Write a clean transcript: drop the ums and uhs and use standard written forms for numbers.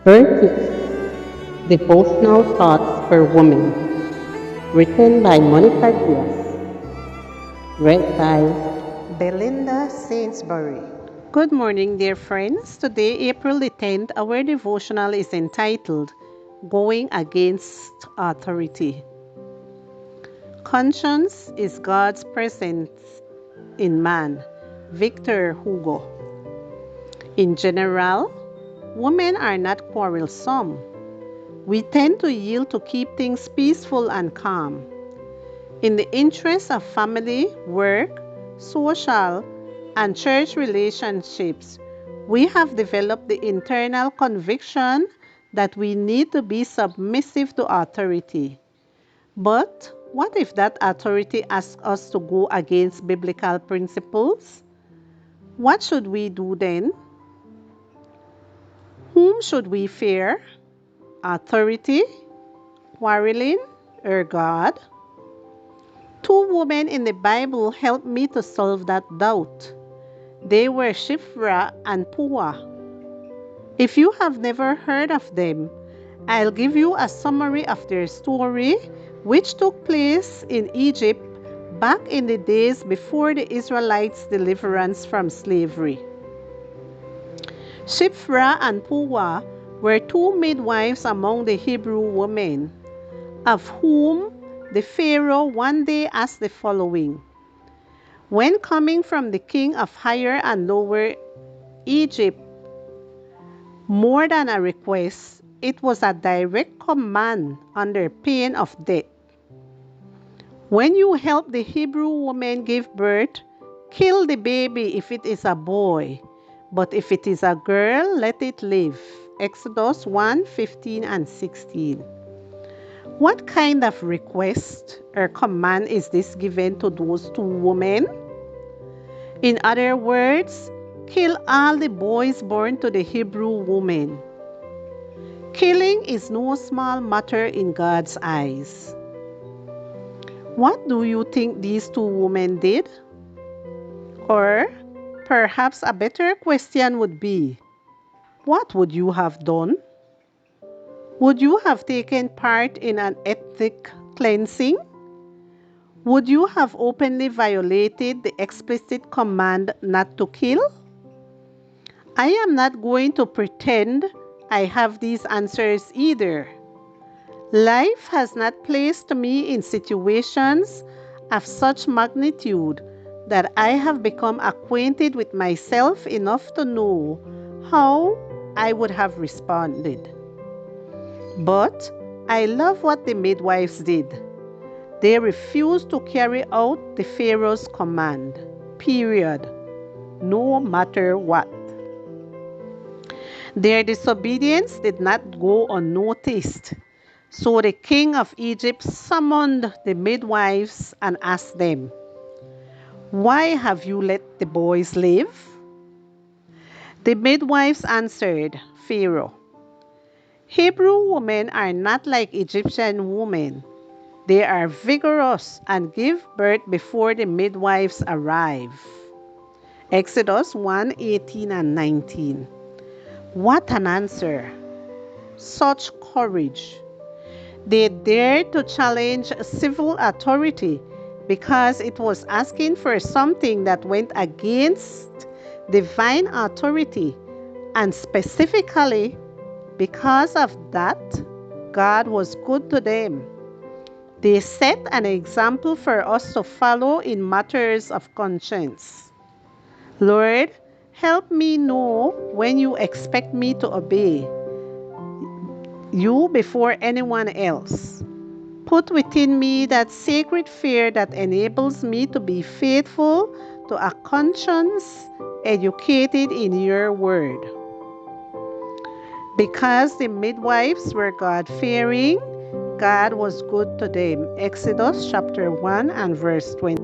30. Devotional Thoughts for Women, written by Monica Diaz, read by Belinda Sainsbury. Good morning, dear friends. Today, April the 10th, our devotional is entitled Going Against Authority. Conscience is God's presence in man. Victor Hugo. In general, women are not quarrelsome. We tend to yield to keep things peaceful and calm. In the interest of family, work, social, and church relationships, we have developed the internal conviction that we need to be submissive to authority. But what if that authority asks us to go against biblical principles? What should we do then? Whom should we fear? Authority, quarreling, or God? Two women in the Bible helped me to solve that doubt. They were Shiphrah and Puah. If you have never heard of them, I'll give you a summary of their story, which took place in Egypt back in the days before the Israelites' deliverance from slavery. Shiphrah and Puah were two midwives among the Hebrew women, of whom the Pharaoh one day asked the following: when coming from the king of Higher and Lower Egypt, more than a request, it was a direct command under pain of death. When you help the Hebrew woman give birth, kill the baby if it is a boy, but if it is a girl, let it live. Exodus 1:15 and 16. What kind of request or command is this given to those two women? In other words, kill all the boys born to the Hebrew woman. Killing is no small matter in God's eyes. What do you think these two women did? Or perhaps a better question would be, what would you have done? Would you have taken part in an ethnic cleansing? Would you have openly violated the explicit command not to kill? I am not going to pretend I have these answers either. Life has not placed me in situations of such magnitude that I have become acquainted with myself enough to know how I would have responded. But I love what the midwives did. They refused to carry out the Pharaoh's command, period, no matter what. Their disobedience did not go unnoticed. So the king of Egypt summoned the midwives and asked them, why have you let the boys live? The midwives answered Pharaoh, Hebrew women are not like Egyptian women. They are vigorous and give birth before the midwives arrive. Exodus 1:18 and 19. What an answer! Such courage! They dared to challenge civil authority because it was asking for something that went against divine authority, and specifically because of that, God was good to them. They set an example for us to follow in matters of conscience. Lord, help me know when you expect me to obey you before anyone else. Put within me that sacred fear that enables me to be faithful to a conscience educated in your word. Because the midwives were God-fearing, God was good to them. Exodus chapter 1 and verse 20.